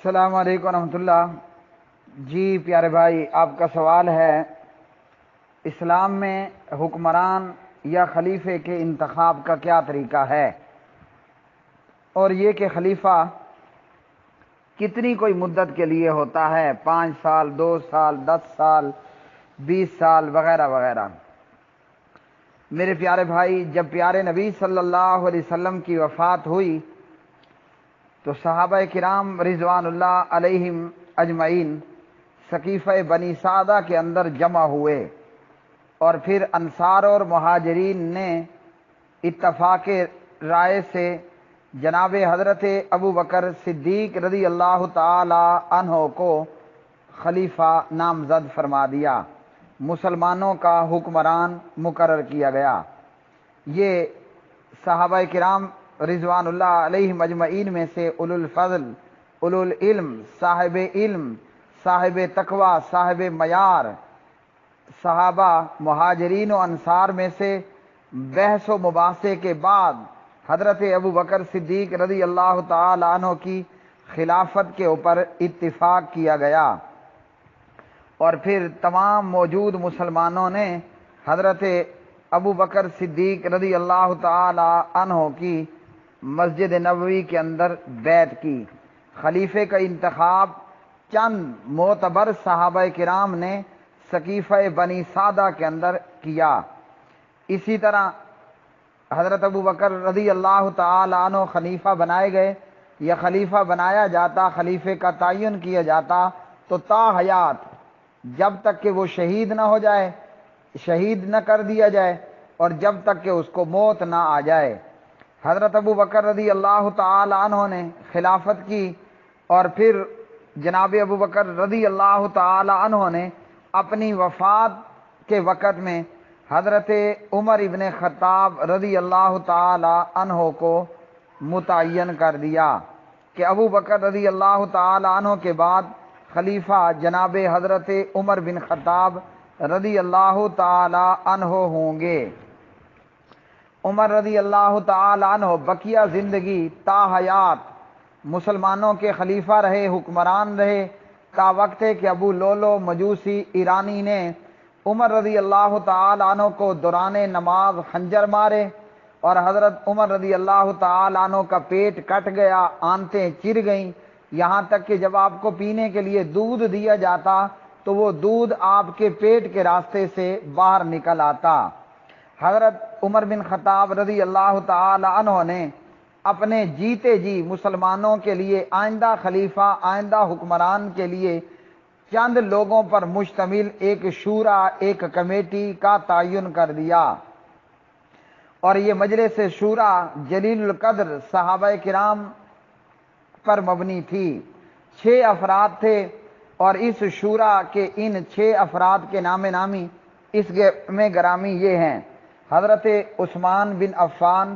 السلام علیکم ورحمۃ اللہ۔ جی پیارے بھائی، آپ کا سوال ہے اسلام میں حکمران یا خلیفے کے انتخاب کا کیا طریقہ ہے، اور یہ کہ خلیفہ کتنی کوئی مدت کے لیے ہوتا ہے، 5 سال، 2 سال، 10 سال، 20 سال وغیرہ وغیرہ۔ میرے پیارے بھائی، جب پیارے نبی صلی اللہ علیہ وسلم کی وفات ہوئی تو صحابہ کرام رضوان اللہ علیہم اجمعین سقیفہ بنی سعدہ کے اندر جمع ہوئے، اور پھر انصار اور مہاجرین نے اتفاق رائے سے جناب حضرت ابو بکر صدیق رضی اللہ تعالی عنہ کو خلیفہ نامزد فرما دیا، مسلمانوں کا حکمران مقرر کیا گیا۔ یہ صحابہ کرام رضوان اللہ علیہم اجمعین میں سے اولو الفضل، اولو العلم، صاحب تقوی، صاحب معیار صحابہ مہاجرین و انصار میں سے بحث و مباحثے کے بعد حضرت ابو بکر صدیق رضی اللہ تعالی عنہ کی خلافت کے اوپر اتفاق کیا گیا، اور پھر تمام موجود مسلمانوں نے حضرت ابو بکر صدیق رضی اللہ تعالی عنہ کی مسجد نبوی کے اندر بیعت کی۔ خلیفے کا انتخاب چند معتبر صحابہ کرام نے سقیفہ بنی سعدہ کے اندر کیا۔ اسی طرح حضرت ابو بکر رضی اللہ تعالی عنہ خلیفہ بنائے گئے، یا خلیفہ بنایا جاتا، خلیفے کا تعین کیا جاتا تو تا حیات، جب تک کہ وہ شہید نہ ہو جائے، شہید نہ کر دیا جائے، اور جب تک کہ اس کو موت نہ آ جائے۔ حضرت ابو بکر رضی اللہ تعالی عنہ نے خلافت کی، اور پھر جناب ابو بکر رضی اللہ تعالی عنہ نے اپنی وفات کے وقت میں حضرت عمر ابن خطاب رضی اللہ تعالی عنہ کو متعین کر دیا کہ ابو بکر رضی اللہ تعالی عنہ کے بعد خلیفہ جناب حضرت عمر بن خطاب رضی اللہ تعالی عنہ ہوں گے۔ عمر رضی اللہ تعالی عنہ بقیہ زندگی تا حیات مسلمانوں کے خلیفہ رہے، حکمران رہے، تا وقت ہے کہ ابو لولو مجوسی ایرانی نے عمر رضی اللہ تعالی عنہ کو دوران نماز خنجر مارے، اور حضرت عمر رضی اللہ تعالی عنہ کا پیٹ کٹ گیا، آنتیں چر گئیں، یہاں تک کہ جب آپ کو پینے کے لیے دودھ دیا جاتا تو وہ دودھ آپ کے پیٹ کے راستے سے باہر نکل آتا۔ حضرت عمر بن خطاب رضی اللہ تعالی عنہ نے اپنے جیتے جی مسلمانوں کے لیے آئندہ خلیفہ، آئندہ حکمران کے لیے چند لوگوں پر مشتمل ایک شورا، ایک کمیٹی کا تعین کر دیا، اور یہ مجلس شورا جلیل القدر صحابہ کرام پر مبنی تھی۔ 6 افراد تھے، اور اس شورا کے ان 6 افراد کے نام نامی اس میں گرامی یہ ہیں: حضرت عثمان بن عفان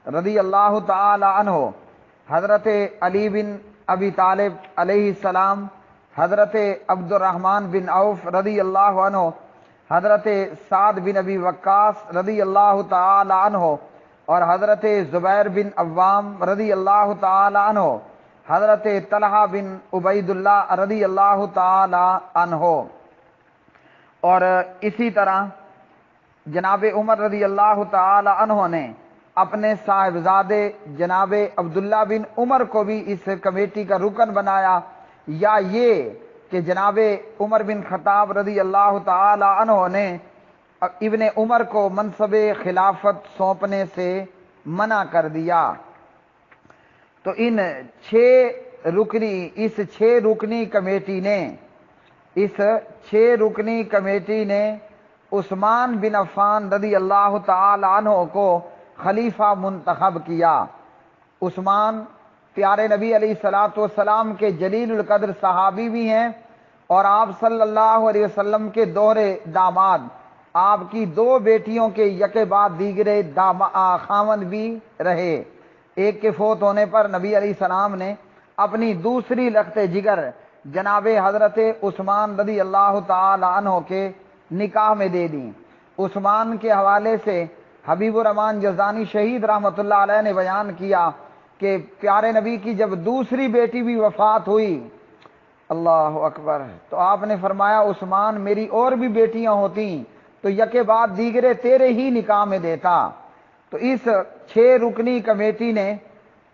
رضی اللہ تعالی عنہ، حضرت علی بن ابی طالب علیہ السلام، حضرت عبد الرحمن بن عوف رضی اللہ عنہ، حضرت سعد بن ابی وقاص رضی اللہ تعالی عنہ، اور حضرت زبیر بن عوام رضی اللہ تعالی عنہ، حضرت طلحہ بن عبید اللہ رضی اللہ تعالی عنہ۔ اور اسی طرح جناب عمر رضی اللہ تعالی عنہ نے اپنے صاحبزادے جناب عبداللہ بن عمر کو بھی اس کمیٹی کا رکن بنایا، یا یہ کہ جناب عمر بن خطاب رضی اللہ تعالی عنہ نے ابن عمر کو منصب خلافت سونپنے سے منع کر دیا۔ تو ان 6 رکنی کمیٹی نے عثمان بن عفان رضی اللہ تعالی عنہ کو خلیفہ منتخب کیا۔ عثمان پیارے نبی علیہ الصلوۃ والسلام کے جلیل القدر صحابی بھی ہیں، اور آپ صلی اللہ علیہ وسلم کے دوہرے داماد، آپ کی 2 بیٹیوں کے یکے بعد دیگرے خاوند بھی رہے۔ ایک کے فوت ہونے پر نبی علیہ السلام نے اپنی دوسری لخت جگر جناب حضرت عثمان رضی اللہ تعالی عنہ کے نکاح میں دے دی۔ عثمان کے حوالے سے حبیب الرحمن جزانی شہید رحمۃ اللہ علیہ نے بیان کیا کہ پیارے نبی کی جب دوسری بیٹی بھی وفات ہوئی، اللہ اکبر، تو آپ نے فرمایا عثمان میری اور بھی بیٹیاں ہوتی تو یکے بعد دیگرے تیرے ہی نکاح میں دیتا۔ تو اس 6 رکنی کمیٹی نے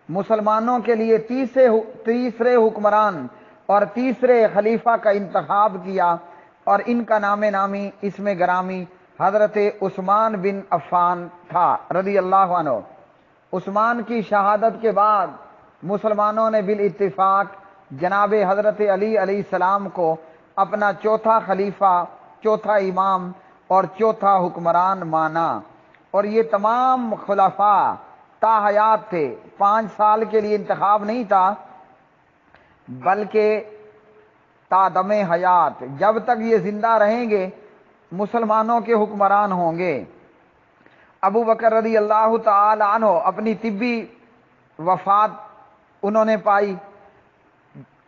مسلمانوں کے لیے تیسرے حکمران اور تیسرے خلیفہ کا انتخاب کیا، اور ان کا نام نامی اسم گرامی حضرت عثمان بن عفان تھا رضی اللہ عنہ۔ عثمان کی شہادت کے بعد مسلمانوں نے بالاتفاق جناب حضرت علی علیہ السلام کو اپنا چوتھا خلیفہ، چوتھا امام اور چوتھا حکمران مانا، اور یہ تمام خلفاء تا حیات تھے، 5 سال کے لیے انتخاب نہیں تھا بلکہ تا دم حیات، جب تک یہ زندہ رہیں گے مسلمانوں کے حکمران ہوں گے۔ ابو بکر رضی اللہ تعالی عنہ اپنی طبی وفات انہوں نے پائی،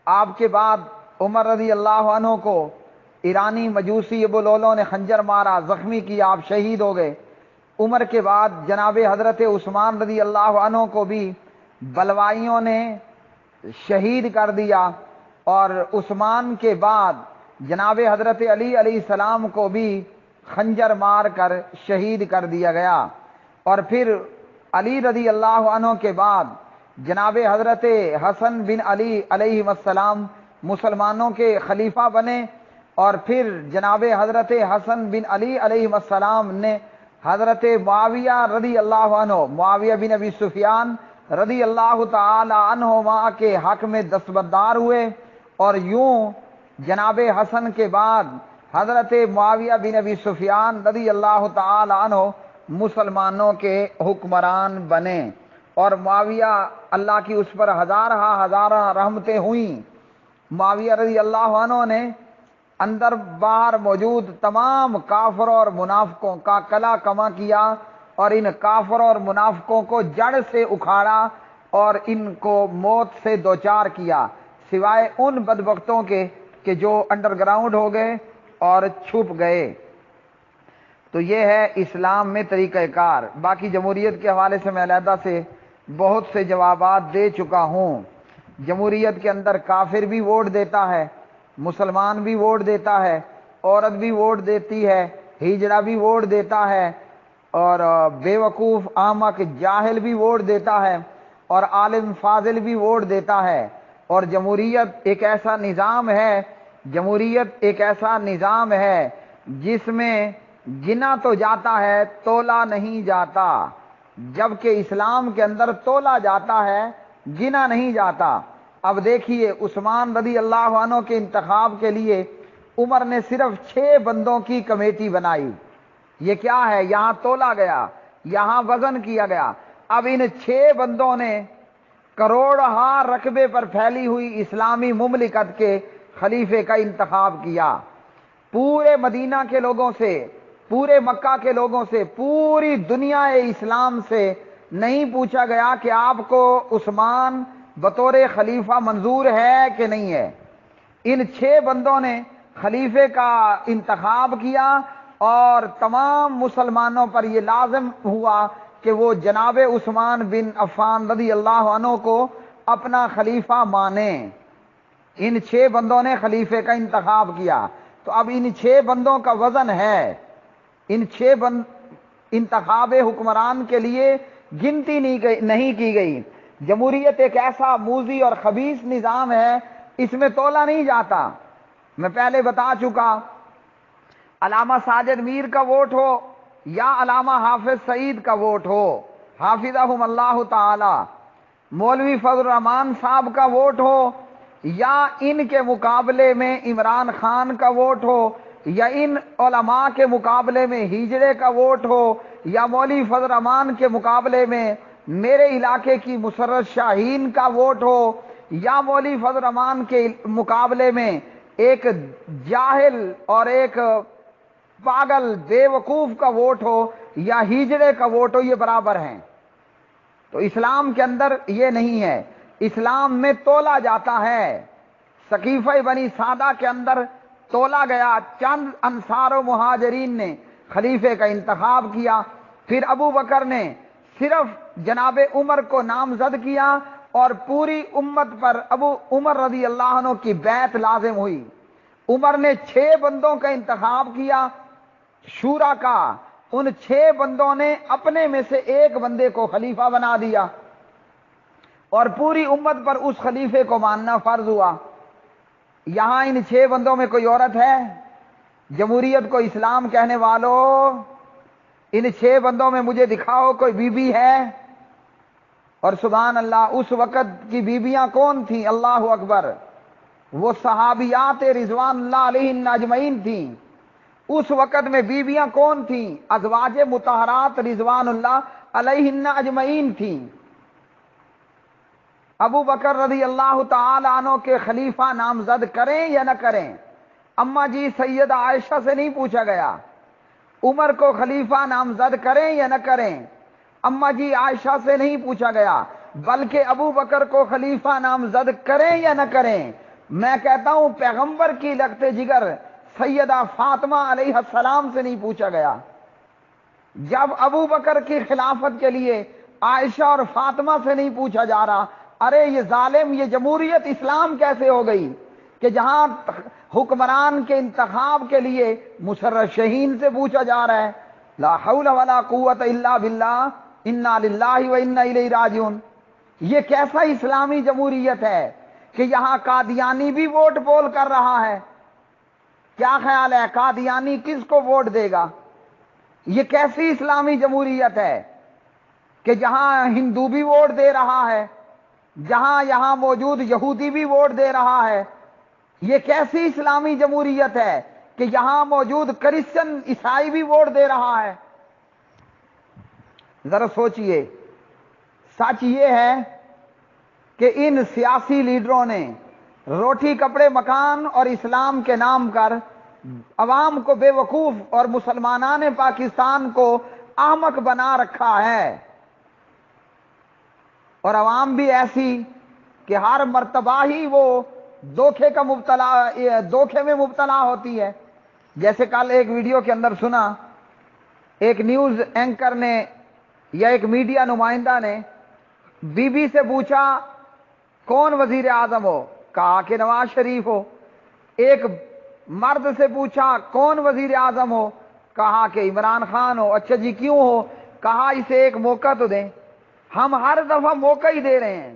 آپ کے بعد عمر رضی اللہ عنہ کو ایرانی مجوسی ابو لولو نے خنجر مارا، زخمی کیا، آپ شہید ہو گئے۔ عمر کے بعد جناب حضرت عثمان رضی اللہ عنہ کو بھی بلوائیوں نے شہید کر دیا، اور عثمان کے بعد جناب حضرت علی علیہ السلام کو بھی خنجر مار کر شہید کر دیا گیا، اور پھر علی رضی اللہ عنہ کے بعد جناب حضرت حسن بن علی علیہ السلام مسلمانوں کے خلیفہ بنے، اور پھر جناب حضرت حسن بن علی علیہ السلام نے حضرت معاویہ رضی اللہ عنہ، معاویہ بن ابی سفیان رضی اللہ تعالی عنہما کے حق میں دستبردار ہوئے، اور یوں جناب حسن کے بعد حضرت معاویہ بن ابی سفیان رضی اللہ تعالی عنہ مسلمانوں کے حکمران بنے، اور معاویہ اللہ کی اس پر ہزارہ رحمتیں ہوئیں۔ معاویہ رضی اللہ عنہ نے اندر باہر موجود تمام کافروں اور منافقوں کا کلا کما کیا، اور ان کافروں اور منافقوں کو جڑ سے اکھاڑا اور ان کو موت سے دوچار کیا، سوائے ان بدبختوں کے کہ جو انڈر گراؤنڈ ہو گئے اور چھپ گئے۔ تو یہ ہے اسلام میں طریقہ کار۔ باقی جمہوریت کے حوالے سے میں علیحدہ سے بہت سے جوابات دے چکا ہوں۔ جمہوریت کے اندر کافر بھی ووٹ دیتا ہے، مسلمان بھی ووٹ دیتا ہے، عورت بھی ووٹ دیتی ہے، ہجڑا بھی ووٹ دیتا ہے، اور بے وقوف احمق جاہل بھی ووٹ دیتا ہے، اور عالم فاضل بھی ووٹ دیتا ہے۔ اور جمہوریت ایک ایسا نظام ہے، جمہوریت ایک ایسا نظام ہے جس میں گنا تو جاتا ہے، تولا نہیں جاتا، جبکہ اسلام کے اندر تولا جاتا ہے، گنا نہیں جاتا۔ اب دیکھیے عثمان رضی اللہ عنہ کے انتخاب کے لیے عمر نے صرف 6 بندوں کی کمیٹی بنائی۔ یہ کیا ہے؟ یہاں تولا گیا، یہاں وزن کیا گیا۔ اب ان 6 بندوں نے کروڑہا رقبے پر پھیلی ہوئی اسلامی مملکت کے خلیفے کا انتخاب کیا۔ پورے مدینہ کے لوگوں سے، پورے مکہ کے لوگوں سے، پوری دنیا اسلام سے نہیں پوچھا گیا کہ آپ کو عثمان بطور خلیفہ منظور ہے کہ نہیں ہے۔ ان 6 بندوں نے خلیفے کا انتخاب کیا، اور تمام مسلمانوں پر یہ لازم ہوا کہ وہ جناب عثمان بن عفان رضی اللہ عنہ کو اپنا خلیفہ مانیں۔ ان 6 بندوں نے خلیفے کا انتخاب کیا۔ تو اب ان 6 بندوں کا وزن ہے، ان 6 انتخاب حکمران کے لیے گنتی نہیں کی گئی۔ جمہوریت ایک ایسا موذی اور خبیث نظام ہے، اس میں تولا نہیں جاتا۔ میں پہلے بتا چکا، علامہ ساجد میر کا ووٹ ہو یا علامہ حافظ سعید کا ووٹ ہو، حافظہم اللہ تعالی، مولوی فضل الرحمان صاحب کا ووٹ ہو یا ان کے مقابلے میں عمران خان کا ووٹ ہو، یا ان علماء کے مقابلے میں ہیجڑے کا ووٹ ہو، یا مولوی فضل الرحمان کے مقابلے میں میرے علاقے کی مسرت شاہین کا ووٹ ہو، یا مولوی فضل الرحمان کے مقابلے میں ایک جاہل اور ایک پاگل بے وقوف کا ووٹ ہو، یا ہیجڑے کا ووٹ ہو، یہ برابر ہیں۔ تو اسلام کے اندر یہ نہیں ہے، اسلام میں تولا جاتا ہے۔ سقیفہ بنی سعدہ کے اندر تولا گیا، چند انصار و مہاجرین نے خلیفے کا انتخاب کیا، پھر ابو بکر نے صرف جناب عمر کو نامزد کیا، اور پوری امت پر ابو عمر رضی اللہ عنہ کی بیعت لازم ہوئی۔ عمر نے 6 بندوں کا انتخاب کیا شورا کا، ان 6 بندوں نے اپنے میں سے ایک بندے کو خلیفہ بنا دیا اور پوری امت پر اس خلیفے کو ماننا فرض ہوا۔ یہاں ان 6 بندوں میں کوئی عورت ہے؟ جمہوریت کو اسلام کہنے والوں، ان 6 بندوں میں مجھے دکھاؤ کوئی بی بی ہے؟ اور سبحان اللہ، اس وقت کی بیویاں کون تھیں؟ اللہ اکبر، وہ صحابیات رضوان اللہ علیہن اجمعین تھیں۔ اس وقت میں بیویاں کون تھیں؟ ازواج مطہرات رضوان اللہ علیہن اجمعین تھیں۔ ابو بکر رضی اللہ تعالی عنہ کے خلیفہ نامزد کریں یا نہ کریں؟ اما جی سیدہ عائشہ سے نہیں پوچھا گیا۔ عمر کو خلیفہ نامزد کریں یا نہ کریں؟ اما جی عائشہ سے نہیں پوچھا گیا، بلکہ ابو بکر کو خلیفہ نامزد کریں یا نہ کریں؟ میں کہتا ہوں پیغمبر کی لگتے جگر سیدہ فاطمہ علیہ السلام سے نہیں پوچھا گیا۔ جب ابو بکر کی خلافت کے لیے عائشہ اور فاطمہ سے نہیں پوچھا جا رہا، ارے یہ ظالم، یہ جمہوریت اسلام کیسے ہو گئی کہ جہاں حکمران کے انتخاب کے لیے مشرشین سے پوچھا جا رہا ہے؟ لا حول ولا قوت الا باللہ، انا للہ و انا الیہ راجعون۔ یہ کیسا اسلامی جمہوریت ہے کہ یہاں قادیانی بھی ووٹ پول کر رہا ہے؟ کیا خیال ہے قادیانی کس کو ووٹ دے گا؟ یہ کیسی اسلامی جمہوریت ہے کہ جہاں ہندو بھی ووٹ دے رہا ہے، جہاں یہاں موجود یہودی بھی ووٹ دے رہا ہے؟ یہ کیسی اسلامی جمہوریت ہے کہ یہاں موجود کرسچن عیسائی بھی ووٹ دے رہا ہے؟ ذرا سوچئے۔ سچ یہ ہے کہ ان سیاسی لیڈروں نے روٹی کپڑے مکان اور اسلام کے نام پر عوام کو بے وقوف اور مسلمانان پاکستان کو احمق بنا رکھا ہے، اور عوام بھی ایسی کہ ہر مرتبہ ہی وہ دھوکے میں مبتلا ہوتی ہے۔ جیسے کل ایک ویڈیو کے اندر سنا، ایک نیوز اینکر نے یا ایک میڈیا نمائندہ نے بی بی سے پوچھا کون وزیر اعظم ہو؟ کہا کہ نواز شریف ہو۔ ایک مرد سے پوچھا کون وزیر اعظم ہو؟ کہا کہ عمران خان ہو۔ اچھا جی کیوں ہو؟ کہا اسے ایک موقع تو دیں۔ ہم ہر دفعہ موقع ہی دے رہے ہیں،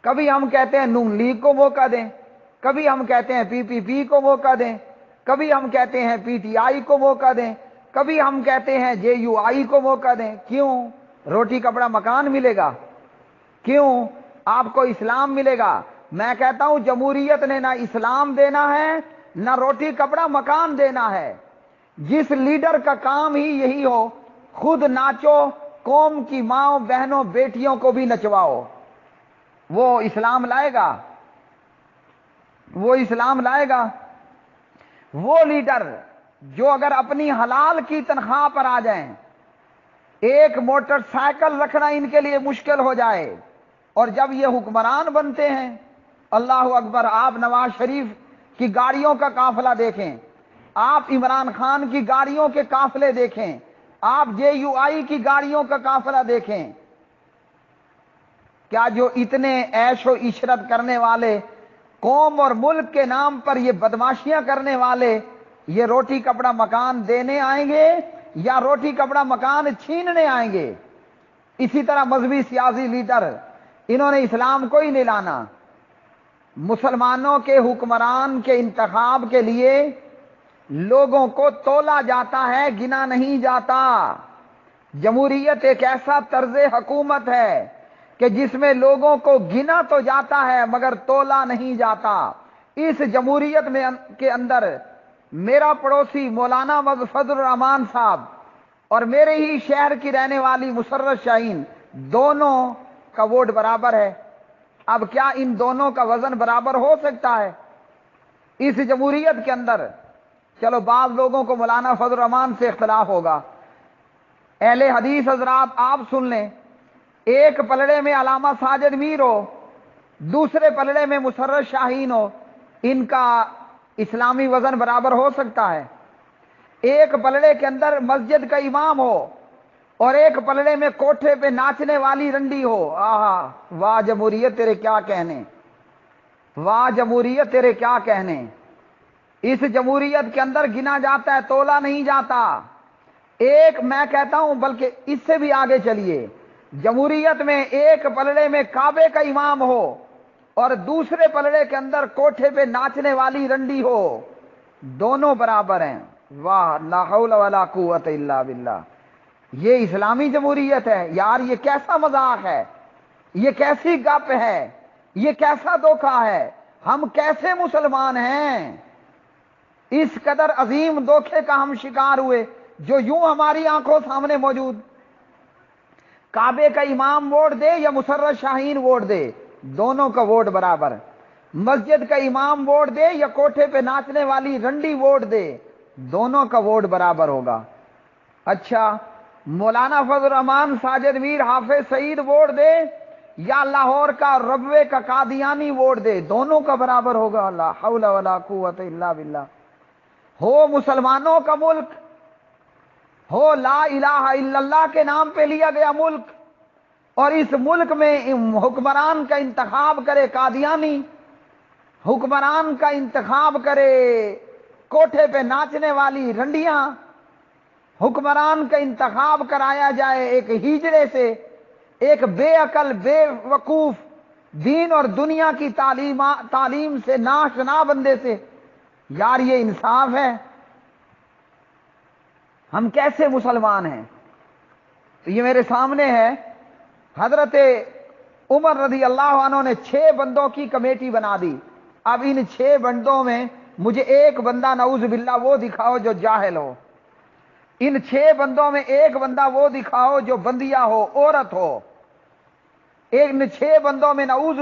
کبھی ہم کہتے ہیں نون لیگ کو موقع دیں، کبھی ہم کہتے ہیں پی پی پی کو موقع دیں، کبھی ہم کہتے ہیں پی ٹی آئی کو موقع دیں، کبھی ہم کہتے ہیں جے یو آئی کو موقع دیں۔ کیوں؟ روٹی کپڑا مکان ملے گا؟ کیوں؟ آپ کو اسلام ملے گا؟ میں کہتا ہوں جمہوریت نے نہ اسلام دینا ہے نہ روٹی کپڑا مکان دینا ہے۔ جس لیڈر کا کام ہی یہی ہو، خود ناچو، قوم کی ماں بہنوں بیٹیوں کو بھی نچواؤ، وہ اسلام لائے گا؟ وہ اسلام لائے گا؟ وہ لیڈر جو اگر اپنی حلال کی تنخواہ پر آ جائیں، ایک موٹر سائیکل رکھنا ان کے لیے مشکل ہو جائے، اور جب یہ حکمران بنتے ہیں، اللہ اکبر، آپ نواز شریف کی گاڑیوں کا قافلہ دیکھیں، آپ عمران خان کی گاڑیوں کے قافلے دیکھیں، آپ جے یو آئی کی گاڑیوں کا قافلہ دیکھیں، کیا جو اتنے عیش و عشرت کرنے والے، قوم اور ملک کے نام پر یہ بدماشیاں کرنے والے، یہ روٹی کپڑا مکان دینے آئیں گے یا روٹی کپڑا مکان چھیننے آئیں گے؟ اسی طرح مذہبی سیاسی لیڈر، انہوں نے اسلام کو ہی نہیں لانا۔ مسلمانوں کے حکمران کے انتخاب کے لیے لوگوں کو تولا جاتا ہے، گنا نہیں جاتا۔ جمہوریت ایک ایسا طرز حکومت ہے کہ جس میں لوگوں کو گنا تو جاتا ہے مگر تولا نہیں جاتا۔ اس جمہوریت میں کے اندر میرا پڑوسی مولانا فضل الرحمان صاحب اور میرے ہی شہر کی رہنے والی مسرت شاہین، دونوں کا ووٹ برابر ہے۔ اب کیا ان دونوں کا وزن برابر ہو سکتا ہے اس جمہوریت کے اندر؟ چلو بعض لوگوں کو مولانا فضل الرحمان سے اختلاف ہوگا، اہل حدیث حضرات آپ سن لیں، ایک پلڑے میں علامہ ساجد میر ہو، دوسرے پلڑے میں مسرت شاہین ہو، ان کا اسلامی وزن برابر ہو سکتا ہے؟ ایک پلڑے کے اندر مسجد کا امام ہو اور ایک پلڑے میں کوٹھے پہ ناچنے والی رنڈی ہو، آہا واہ جمہوریت تیرے کیا کہنے، واہ جمہوریت تیرے کیا کہنے۔ اس جمہوریت کے اندر گنا جاتا ہے، تولا نہیں جاتا۔ ایک میں کہتا ہوں بلکہ اس سے بھی آگے چلیے، جمہوریت میں ایک پلڑے میں کعبے کا امام ہو اور دوسرے پلڑے کے اندر کوٹھے پہ ناچنے والی رنڈی ہو، دونوں برابر ہیں۔ واہ لا حول ولا قوت الا باللہ۔ یہ اسلامی جمہوریت ہے یار، یہ کیسا مذاق ہے، یہ کیسی گپ ہے، یہ کیسا دھوکہ ہے، ہم کیسے مسلمان ہیں؟ اس قدر عظیم دھوکے کا ہم شکار ہوئے جو یوں ہماری آنکھوں سامنے موجود۔ کعبے کا امام ووٹ دے یا مسرت شاہین ووٹ دے، دونوں کا ووٹ برابر۔ مسجد کا امام ووٹ دے یا کوٹھے پہ ناچنے والی رنڈی ووٹ دے، دونوں کا ووٹ برابر ہوگا۔ اچھا، مولانا فضل الرحمان ساجد میر حافظ سعید ووٹ دے یا لاہور کا ربوے کا قادیانی ووٹ دے، دونوں کا برابر ہوگا۔ لا حول ولا قوت الا باللہ۔ ہو مسلمانوں کا ملک، ہو لا الہ الا اللہ کے نام پہ لیا گیا ملک، اور اس ملک میں حکمران کا انتخاب کرے قادیانی، حکمران کا انتخاب کرے کوٹھے پہ ناچنے والی رنڈیاں، حکمران کا انتخاب کرایا جائے ایک ہیجڑے سے، ایک بے عقل بے وقوف دین اور دنیا کی تعلیم سے ناشنا بندے سے، یار یہ انصاف ہے؟ ہم کیسے مسلمان ہیں؟ تو یہ میرے سامنے ہے، حضرت عمر رضی اللہ عنہ نے 6 بندوں کی کمیٹی بنا دی۔ اب ان 6 بندوں میں مجھے ایک بندہ نعوذ باللہ وہ دکھاؤ جو جاہل ہو، ان 6 بندوں میں ایک بندہ وہ دکھاؤ جو بندیا ہو، عورت ہو، ان 6 بندوں میں نعوذ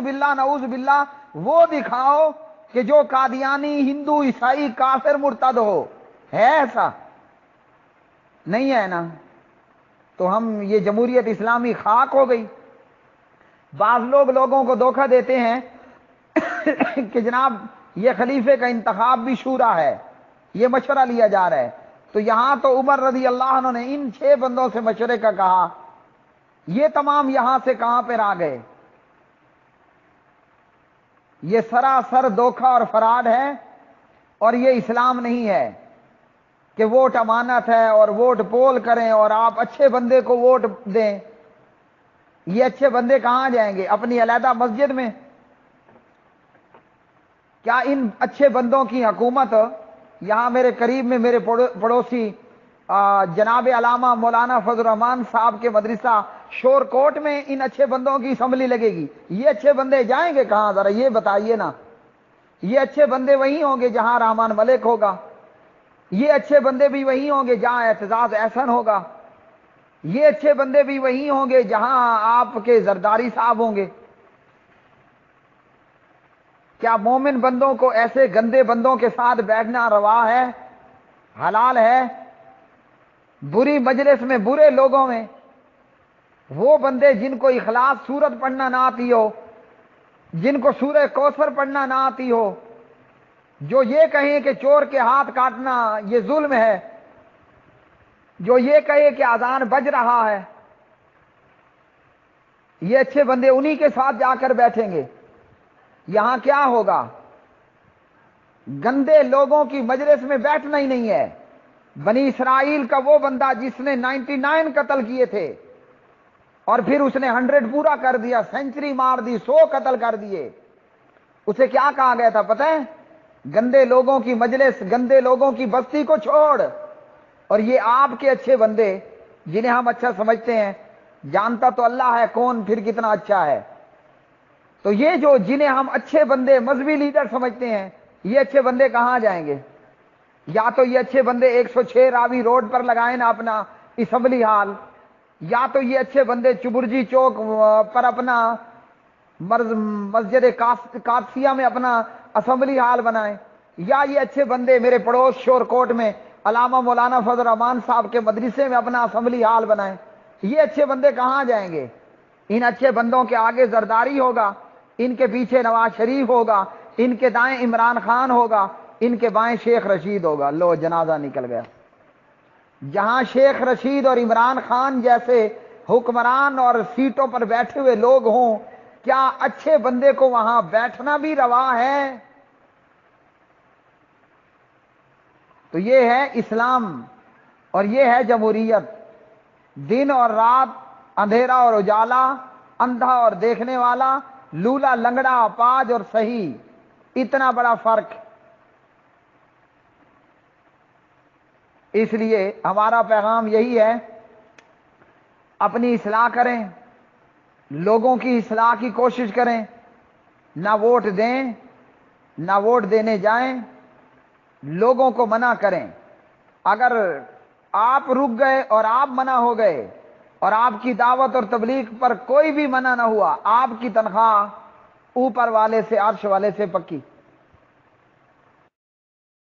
باللہ وہ دکھاؤ کہ جو قادیانی ہندو عیسائی کافر مرتد ہو، ہے ایسا؟ نہیں ہے نا؟ تو ہم یہ جمہوریت اسلامی خاک ہو گئی۔ بعض لوگ لوگوں کو دھوکہ دیتے ہیں کہ جناب یہ خلیفے کا انتخاب بھی شورا ہے، یہ مشورہ لیا جا رہا ہے۔ تو یہاں تو عمر رضی اللہ عنہ نے ان 6 بندوں سے مشورے کا کہا، یہ تمام یہاں سے کہاں پر آ گئے؟ یہ سراسر دھوکہ اور فراڈ ہے، اور یہ اسلام نہیں ہے کہ ووٹ امانت ہے اور ووٹ پول کریں اور آپ اچھے بندے کو ووٹ دیں۔ یہ اچھے بندے کہاں جائیں گے؟ اپنی علیحدہ مسجد میں؟ کیا ان اچھے بندوں کی حکومت یہاں میرے قریب میں میرے پڑوسی جناب علامہ مولانا فضل الرحمان صاحب کے مدرسہ شور کوٹ میں ان اچھے بندوں کی اسمبلی لگے گی؟ یہ اچھے بندے جائیں گے کہاں؟ ذرا یہ بتائیے نا۔ یہ اچھے بندے وہیں ہوں گے جہاں رحمان ملک ہوگا، یہ اچھے بندے بھی وہیں ہوں گے جہاں اعتزاز احسن ہوگا، یہ اچھے بندے بھی وہیں ہوں گے جہاں آپ کے زرداری صاحب ہوں گے۔ کیا مومن بندوں کو ایسے گندے بندوں کے ساتھ بیٹھنا روا ہے، حلال ہے؟ بری مجلس میں، برے لوگوں میں وہ بندے جن کو اخلاص سورت پڑھنا نہ آتی ہو، جن کو سورہ کوثر پڑھنا نہ آتی ہو، جو یہ کہیں کہ چور کے ہاتھ کاٹنا یہ ظلم ہے، جو یہ کہے کہ اذان بج رہا ہے، یہ اچھے بندے انہی کے ساتھ جا کر بیٹھیں گے۔ یہاں کیا ہوگا؟ گندے لوگوں کی مجلس میں بیٹھنا ہی نہیں ہے۔ بنی اسرائیل کا وہ بندہ جس نے 99 قتل کیے تھے اور پھر اس نے 100 پورا کر دیا، سینچری مار دی، 100 قتل کر دیے، اسے کیا کہا گیا تھا پتہ ہے؟ گندے لوگوں کی مجلس، گندے لوگوں کی بستی کو چھوڑ۔ اور یہ آپ کے اچھے بندے جنہیں ہم اچھا سمجھتے ہیں، جانتا تو اللہ ہے کون پھر کتنا اچھا ہے، تو یہ جو جنہیں ہم اچھے بندے مذہبی لیڈر سمجھتے ہیں، یہ اچھے بندے کہاں جائیں گے؟ یا تو یہ اچھے بندے 106 راوی روڈ پر لگائیں نا اپنا اسمبلی ہال، یا تو یہ اچھے بندے چبرجی چوک پر اپنا مسجد قادسیہ میں اپنا اسمبلی ہال بنائیں، یا یہ اچھے بندے میرے پڑوس شور کوٹ میں علامہ مولانا فضل الرحمان صاحب کے مدرسے میں اپنا اسمبلی ہال بنائیں۔ یہ اچھے بندے کہاں جائیں گے؟ ان اچھے بندوں کے آگے زرداری ہوگا، ان کے پیچھے نواز شریف ہوگا، ان کے دائیں عمران خان ہوگا، ان کے بائیں شیخ رشید ہوگا۔ لو جنازہ نکل گیا۔ جہاں شیخ رشید اور عمران خان جیسے حکمران اور سیٹوں پر بیٹھے ہوئے لوگ ہوں، کیا اچھے بندے کو وہاں بیٹھنا بھی روا ہے؟ تو یہ ہے اسلام اور یہ ہے جمہوریت۔ دن اور رات، اندھیرا اور اجالا، اندھا اور دیکھنے والا، لولا لنگڑا، اپاہج اور صحیح، اتنا بڑا فرق۔ اس لیے ہمارا پیغام یہی ہے، اپنی اصلاح کریں، لوگوں کی اصلاح کی کوشش کریں، نہ ووٹ دیں، نہ ووٹ دینے جائیں، لوگوں کو منع کریں۔ اگر آپ رک گئے اور آپ منع ہو گئے اور آپ کی دعوت اور تبلیغ پر کوئی بھی منع نہ ہوا، آپ کی تنخواہ اوپر والے سے، عرش والے سے پکی۔